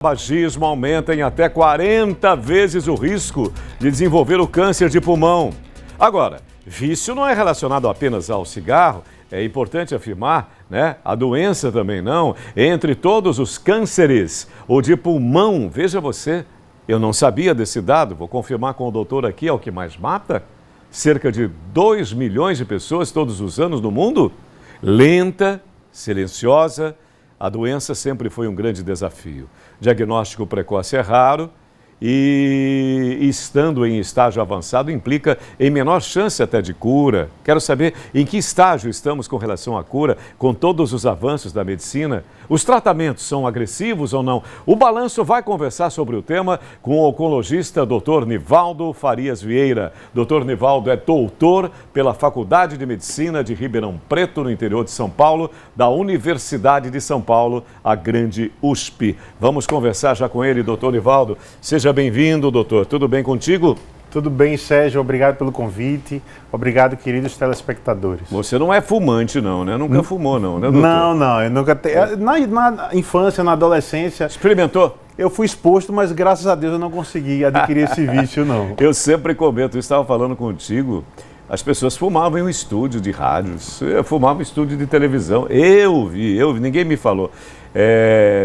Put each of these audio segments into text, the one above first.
Tabagismo aumenta em até 40 vezes o risco de desenvolver o câncer de pulmão. Agora, vício não é relacionado apenas ao cigarro, é importante afirmar, né? A doença também não. Entre todos os cânceres, o de pulmão, veja você, eu não sabia desse dado, vou confirmar com o doutor aqui, é o que mais mata? Cerca de 2 milhões de pessoas todos os anos no mundo? Lenta, silenciosa, a doença sempre foi um grande desafio. Diagnóstico precoce é raro e, estando em estágio avançado, implica em menor chance até de cura. Quero saber em que estágio estamos com relação à cura, com todos os avanços da medicina. Os tratamentos são agressivos ou não? O Balanço vai conversar sobre o tema com o oncologista Dr. Nivaldo Farias Vieira. Dr. Nivaldo é doutor pela Faculdade de Medicina de Ribeirão Preto, no interior de São Paulo, da Universidade de São Paulo, a grande USP. Vamos conversar já com ele, Dr. Nivaldo. Seja bem-vindo, doutor. Tudo bem contigo? Tudo bem, Sérgio. Obrigado pelo convite. Obrigado, queridos telespectadores. Você não é fumante, não, né? Nunca fumou, não, né, doutor? Não. Eu nunca tenho. Na infância, na adolescência... Experimentou? Eu fui exposto, mas graças a Deus eu não consegui adquirir esse vício, não. Eu sempre comento, eu estava falando contigo, as pessoas fumavam em um estúdio de rádios, fumavam em estúdio de televisão. Eu vi, ninguém me falou.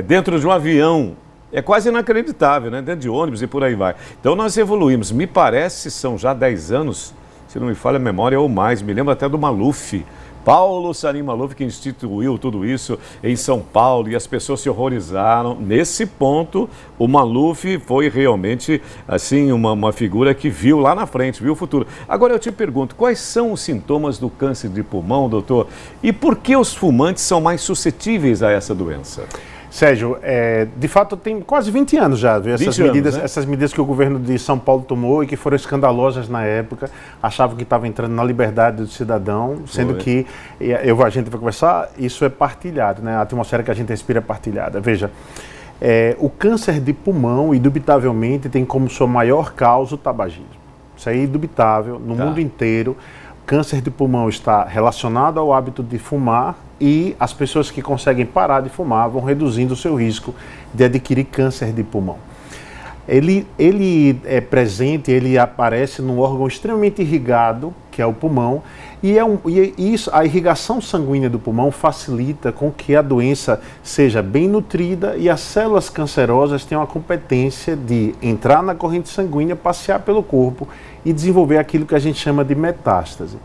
Dentro de um avião. É quase inacreditável, né? Dentro de ônibus e por aí vai. Então nós evoluímos. Me parece, são já 10 anos, se não me falha a memória, ou mais. Me lembro até do Maluf. Paulo Salim Maluf, que instituiu tudo isso em São Paulo, e as pessoas se horrorizaram. Nesse ponto, o Maluf foi realmente, assim, uma figura que viu lá na frente, viu o futuro. Agora eu te pergunto, quais são os sintomas do câncer de pulmão, doutor? E por que os fumantes são mais suscetíveis a essa doença? Sérgio, de fato tem quase 20 anos já, viu? Essas medidas que o governo de São Paulo tomou e que foram escandalosas na época, achavam que estava entrando na liberdade do cidadão, sendo que, a gente vai conversar, isso é partilhado, né? A atmosfera que a gente respira é partilhada. Veja, o câncer de pulmão, indubitavelmente, tem como sua maior causa o tabagismo. Isso é indubitável, no mundo inteiro. Câncer de pulmão está relacionado ao hábito de fumar e as pessoas que conseguem parar de fumar vão reduzindo o seu risco de adquirir câncer de pulmão. Ele é presente, ele aparece num órgão extremamente irrigado, que é o pulmão, e a irrigação sanguínea do pulmão facilita com que a doença seja bem nutrida e as células cancerosas tenham a competência de entrar na corrente sanguínea, passear pelo corpo e desenvolver aquilo que a gente chama de metástase.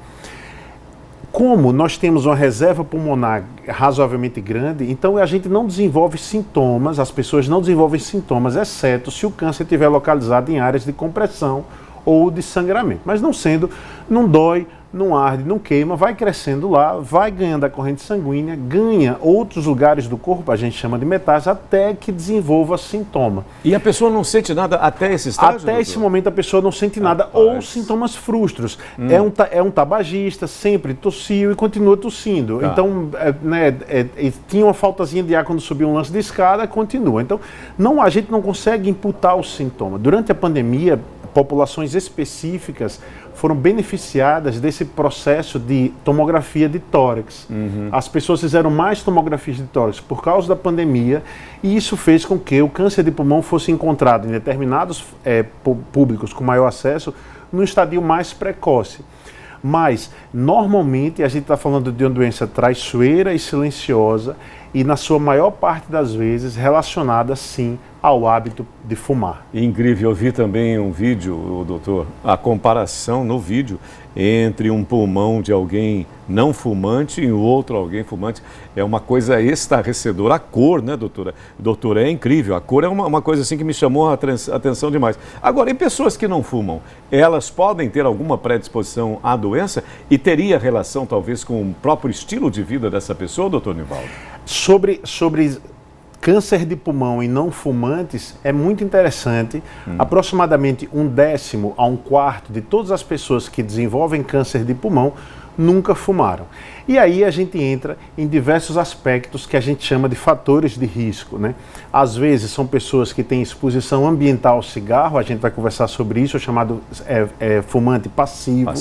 Como nós temos uma reserva pulmonar razoavelmente grande, então a gente não desenvolve sintomas, as pessoas não desenvolvem sintomas, exceto se o câncer estiver localizado em áreas de compressão ou de sangramento. Mas não sendo, não dói, não arde, não queima, vai crescendo lá, vai ganhando a corrente sanguínea, ganha outros lugares do corpo, a gente chama de metástase, até que desenvolva sintoma. E a pessoa não sente nada até esse estágio? Até esse momento a pessoa não sente nada, ou sintomas frustros. É um tabagista, sempre tossiu e continua tossindo. Então, tinha uma faltazinha de ar quando subiu um lance de escada, continua. Então, a gente não consegue imputar o sintoma. Durante a pandemia, populações específicas foram beneficiadas desse processo de tomografia de tórax. As pessoas fizeram mais tomografias de tórax por causa da pandemia e isso fez com que o câncer de pulmão fosse encontrado em determinados públicos com maior acesso no estadio mais precoce. Mas, normalmente, a gente está falando de uma doença traiçoeira e silenciosa e, na sua maior parte das vezes, relacionada, sim, ao hábito de fumar. Incrível, eu vi também um vídeo, doutor, a comparação no vídeo entre um pulmão de alguém não fumante e o outro alguém fumante. É uma coisa estarrecedora. A cor, né, doutora? Doutora, é incrível. A cor é uma coisa assim que me chamou a atenção demais. Agora, e pessoas que não fumam, elas podem ter alguma predisposição à doença e teria relação, talvez, com o próprio estilo de vida dessa pessoa, doutor Nivaldo? Sobre câncer de pulmão em não fumantes é muito interessante. Aproximadamente 1/10 a 1/4 de todas as pessoas que desenvolvem câncer de pulmão nunca fumaram. E aí a gente entra em diversos aspectos que a gente chama de fatores de risco, né? Às vezes são pessoas que têm exposição ambiental ao cigarro, a gente vai conversar sobre isso, é chamado fumante passivo.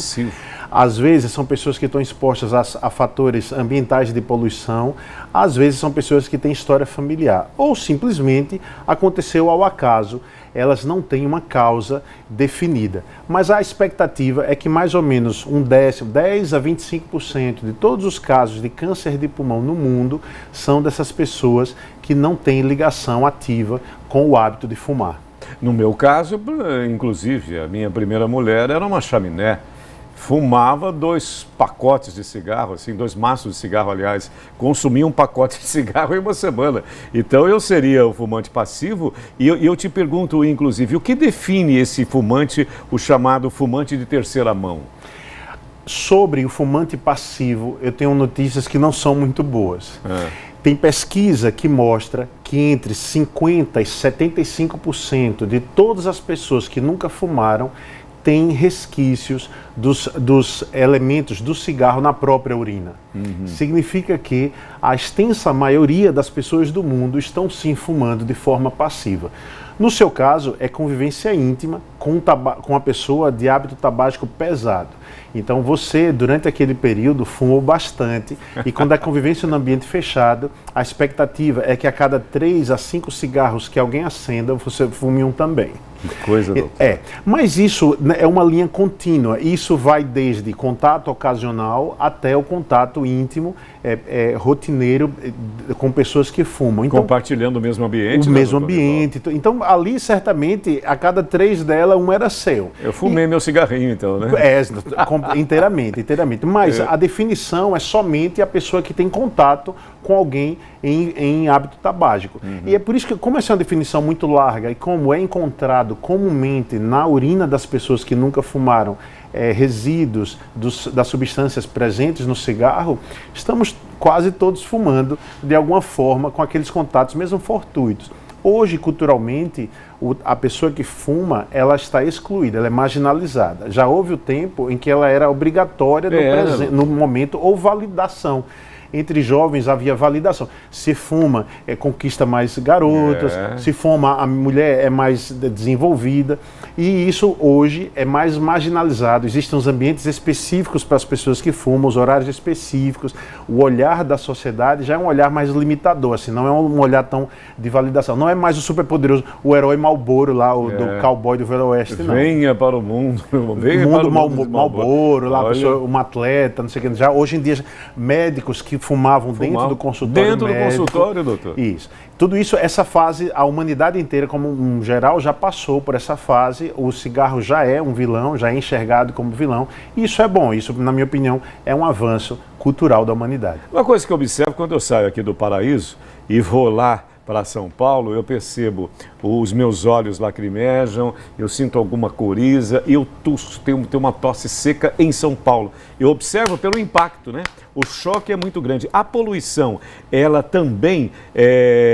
Às vezes são pessoas que estão expostas a fatores ambientais de poluição, às vezes são pessoas que têm história familiar, ou simplesmente aconteceu ao acaso, elas não têm uma causa definida. Mas a expectativa é que mais ou menos 10 a 25% de todos os casos de câncer de pulmão no mundo são dessas pessoas que não têm ligação ativa com o hábito de fumar. No meu caso, inclusive, a minha primeira mulher era uma chaminé. Fumava 2 pacotes de cigarro, assim, 2 maços de cigarro, aliás, consumia um pacote de cigarro em uma semana. Então eu seria o fumante passivo e eu te pergunto, inclusive, o que define esse fumante, o chamado fumante de terceira mão? Sobre o fumante passivo, eu tenho notícias que não são muito boas. Tem pesquisa que mostra que entre 50% e 75% de todas as pessoas que nunca fumaram tem resquícios dos elementos do cigarro na própria urina. Significa que a extensa maioria das pessoas do mundo estão sim fumando de forma passiva. No seu caso, é convivência íntima com a pessoa de hábito tabágico pesado. Então você, durante aquele período, fumou bastante e quando é convivência no ambiente fechado, a expectativa é que a cada 3 a 5 cigarros que alguém acenda, você fume um também. Que coisa, doutor. Mas isso é uma linha contínua. Isso vai desde contato ocasional até o contato íntimo, rotineiro, com pessoas que fumam. Então, compartilhando o mesmo ambiente. O mesmo ambiente. Então, ali, certamente, a cada 3 delas, um era seu. Eu fumei meu cigarrinho, então, né? Inteiramente. Mas a definição é somente a pessoa que tem contato com alguém em hábito tabágico. E é por isso que, como essa é uma definição muito larga e como é encontrado comumente na urina das pessoas que nunca fumaram resíduos das substâncias presentes no cigarro, estamos quase todos fumando de alguma forma com aqueles contatos, mesmo fortuitos. Hoje, culturalmente, a pessoa que fuma, ela está excluída, ela é marginalizada. Já houve o tempo em que ela era obrigatória no momento ou validação. Entre jovens havia validação. Se fuma, conquista mais garotas, se fuma, a mulher é mais desenvolvida. E isso hoje é mais marginalizado. Existem os ambientes específicos para as pessoas que fumam, os horários específicos. O olhar da sociedade já é um olhar mais limitador, assim, não é um olhar tão de validação. Não é mais o superpoderoso, o herói Marlboro lá, do cowboy do Velho Oeste, não. Venha para o mundo. Venha para o mundo Marlboro, lá, um atleta, não sei o que. Já hoje em dia, médicos que fumavam dentro do consultório médico. Dentro do consultório, doutor? Isso. Tudo isso, essa fase, a humanidade inteira, como um geral, já passou por essa fase. O cigarro já é um vilão, já é enxergado como vilão. E isso é bom, isso, na minha opinião, é um avanço cultural da humanidade. Uma coisa que eu observo quando eu saio aqui do Paraíso e vou lá para São Paulo, eu percebo os meus olhos lacrimejam, eu sinto alguma coriza e eu tenho uma tosse seca em São Paulo. Eu observo pelo impacto, né? O choque é muito grande. A poluição, ela também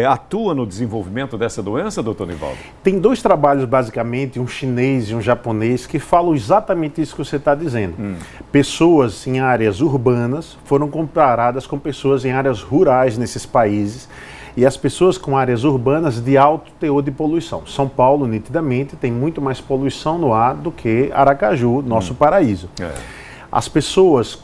atua no desenvolvimento dessa doença, doutor Nivaldo? Tem 2 trabalhos, basicamente, um chinês e um japonês, que falam exatamente isso que você está dizendo. Pessoas em áreas urbanas foram comparadas com pessoas em áreas rurais nesses países, e as pessoas com áreas urbanas de alto teor de poluição. São Paulo, nitidamente, tem muito mais poluição no ar do que Aracaju, nosso paraíso. As pessoas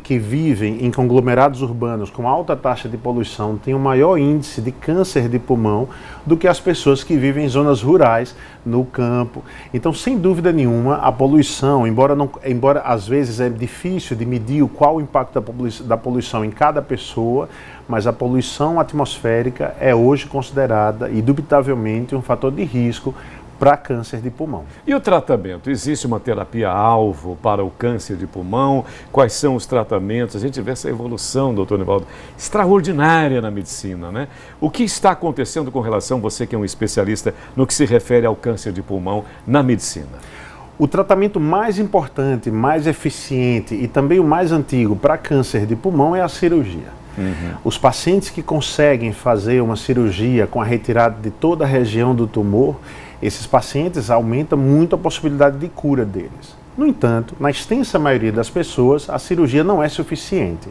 que vivem em conglomerados urbanos com alta taxa de poluição têm um maior índice de câncer de pulmão do que as pessoas que vivem em zonas rurais, no campo. Então, sem dúvida nenhuma, a poluição, embora às vezes é difícil de medir qual o impacto da poluição em cada pessoa, mas a poluição atmosférica é hoje considerada, indubitavelmente, um fator de risco para câncer de pulmão. E o tratamento? Existe uma terapia-alvo para o câncer de pulmão? Quais são os tratamentos? A gente vê essa evolução, doutor Nivaldo, extraordinária na medicina, né? O que está acontecendo com relação, você que é um especialista, no que se refere ao câncer de pulmão na medicina? O tratamento mais importante, mais eficiente e também o mais antigo para câncer de pulmão é a cirurgia. Os pacientes que conseguem fazer uma cirurgia com a retirada de toda a região do tumor, esses pacientes aumentam muito a possibilidade de cura deles. No entanto, na extensa maioria das pessoas, a cirurgia não é suficiente.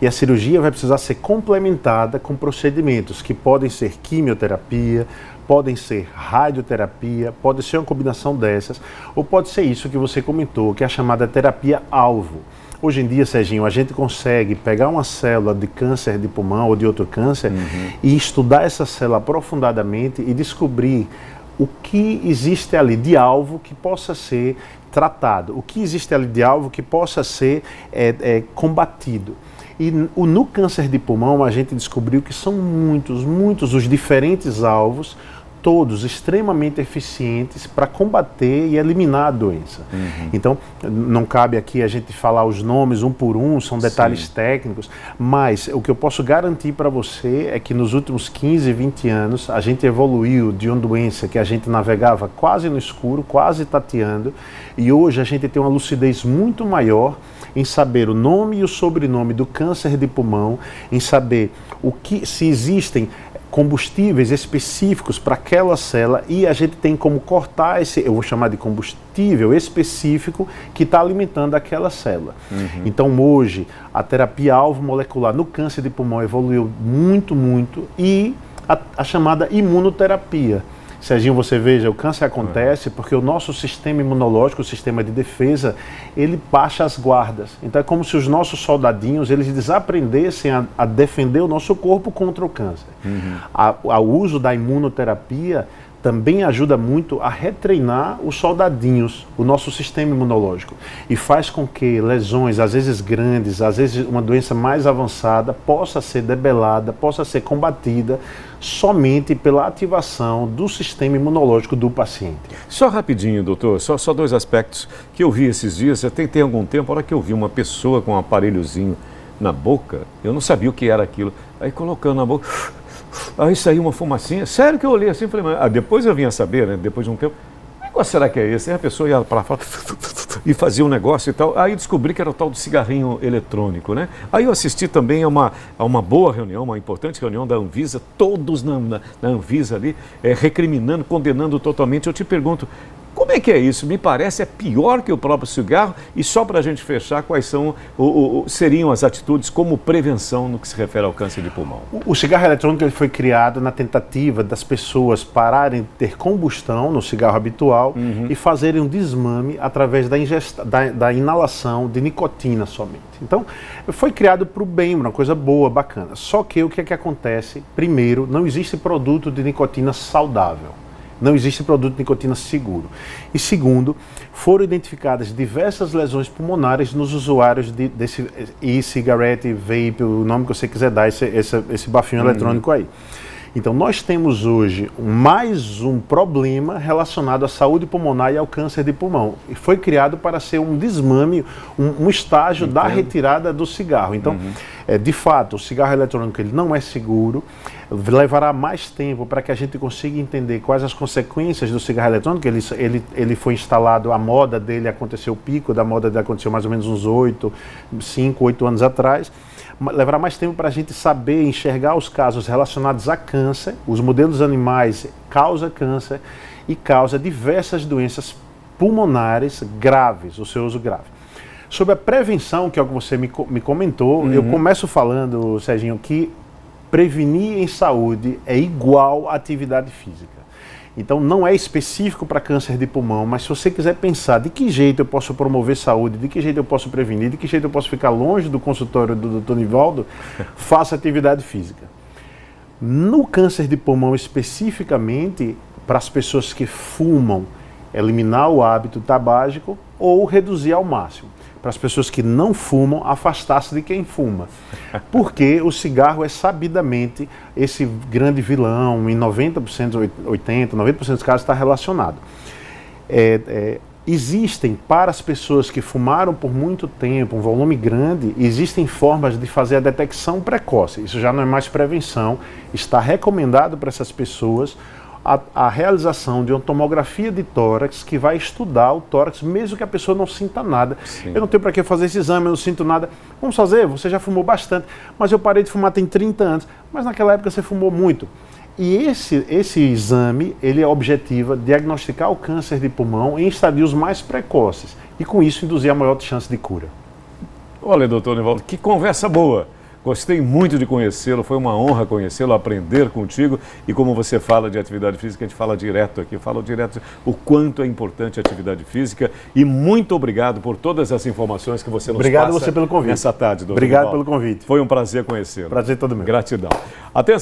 E a cirurgia vai precisar ser complementada com procedimentos que podem ser quimioterapia, podem ser radioterapia, pode ser uma combinação dessas, ou pode ser isso que você comentou, que é a chamada terapia-alvo. Hoje em dia, Serginho, a gente consegue pegar uma célula de câncer de pulmão ou de outro câncer e estudar essa célula aprofundadamente e descobrir o que existe ali de alvo que possa ser tratado, o que existe ali de alvo que possa ser combatido. E no câncer de pulmão a gente descobriu que são muitos os diferentes alvos, todos extremamente eficientes para combater e eliminar a doença. Então, não cabe aqui a gente falar os nomes um por um, são detalhes técnicos, mas o que eu posso garantir para você é que nos últimos 15, 20 anos a gente evoluiu de uma doença que a gente navegava quase no escuro, quase tateando, e hoje a gente tem uma lucidez muito maior em saber o nome e o sobrenome do câncer de pulmão, em saber se existem combustíveis específicos para aquela célula e a gente tem como cortar esse, eu vou chamar de combustível específico que está alimentando aquela célula. Então hoje a terapia-alvo molecular no câncer de pulmão evoluiu muito e a chamada imunoterapia. Serginho, você veja, o câncer acontece porque o nosso sistema imunológico, o sistema de defesa, ele baixa as guardas. Então é como se os nossos soldadinhos, eles desaprendessem a defender o nosso corpo contra o câncer. O uso da imunoterapia também ajuda muito a retreinar os soldadinhos, o nosso sistema imunológico, e faz com que lesões, às vezes grandes, às vezes uma doença mais avançada, possa ser debelada, possa ser combatida somente pela ativação do sistema imunológico do paciente. Só rapidinho, doutor, só dois aspectos que eu vi esses dias, tem algum tempo, a hora que eu vi uma pessoa com um aparelhozinho na boca, eu não sabia o que era aquilo, aí colocando na boca... Aí saiu uma fumacinha, sério que eu olhei assim, falei, mas depois eu vim a saber, né, depois de um tempo, que negócio será que é esse? Aí a pessoa ia para fora e fazia um negócio e tal, aí descobri que era o tal do cigarrinho eletrônico, né? Aí eu assisti também a uma boa reunião, uma importante reunião da Anvisa, todos na Anvisa ali, recriminando, condenando totalmente. Eu te pergunto, como é que é isso? Me parece pior que o próprio cigarro. E só para a gente fechar, quais são seriam as atitudes como prevenção no que se refere ao câncer de pulmão? O cigarro eletrônico ele foi criado na tentativa das pessoas pararem de ter combustão no cigarro habitual e fazerem um desmame através da inalação de nicotina somente. Então, foi criado para o bem, uma coisa boa, bacana. Só que o que é que acontece? Primeiro, não existe produto de nicotina saudável. Não existe produto de nicotina seguro. E segundo, foram identificadas diversas lesões pulmonares nos usuários desse e-cigarette, vape, o nome que você quiser dar, esse bafinho eletrônico aí. Então nós temos hoje mais um problema relacionado à saúde pulmonar e ao câncer de pulmão. E foi criado para ser um desmame, um estágio da retirada do cigarro. Então, de fato, o cigarro eletrônico ele não é seguro, levará mais tempo para que a gente consiga entender quais as consequências do cigarro eletrônico. Ele foi instalado, a moda dele aconteceu, o pico da moda dele aconteceu mais ou menos uns 5, 8 anos atrás. Levará mais tempo para a gente saber enxergar os casos relacionados a câncer. Os modelos animais causam câncer e causa diversas doenças pulmonares graves, o seu uso grave. Sobre a prevenção, que é o que você me comentou, eu começo falando, Serginho, que prevenir em saúde é igual à atividade física. Então não é específico para câncer de pulmão, mas se você quiser pensar de que jeito eu posso promover saúde, de que jeito eu posso prevenir, de que jeito eu posso ficar longe do consultório do Dr. Nivaldo, faça atividade física. No câncer de pulmão especificamente, para as pessoas que fumam, eliminar o hábito tabágico ou reduzir ao máximo. Para as pessoas que não fumam, afastar-se de quem fuma. Porque o cigarro é sabidamente esse grande vilão, em 90%, 80%, 90% dos casos está relacionado. Existem, para as pessoas que fumaram por muito tempo, um volume grande, existem formas de fazer a detecção precoce. Isso já não é mais prevenção, está recomendado para essas pessoas a realização de uma tomografia de tórax que vai estudar o tórax, mesmo que a pessoa não sinta nada. Sim. Eu não tenho para que fazer esse exame, eu não sinto nada. Vamos fazer, você já fumou bastante, mas eu parei de fumar tem 30 anos, mas naquela época você fumou muito. E esse exame, ele objetiva diagnosticar o câncer de pulmão em estadios mais precoces e com isso induzir a maior chance de cura. Olha, doutor Nivaldo, que conversa boa. Gostei muito de conhecê-lo, foi uma honra conhecê-lo, aprender contigo. E como você fala de atividade física, a gente fala direto aqui, eu falo direto o quanto é importante a atividade física. E muito obrigado por todas as informações que você nos passa. Obrigado você pelo convite. Nessa tarde, doutor Obrigado Nivaldo. pelo convite. Foi um prazer conhecê-lo. Prazer todo meu. Gratidão. Atenção.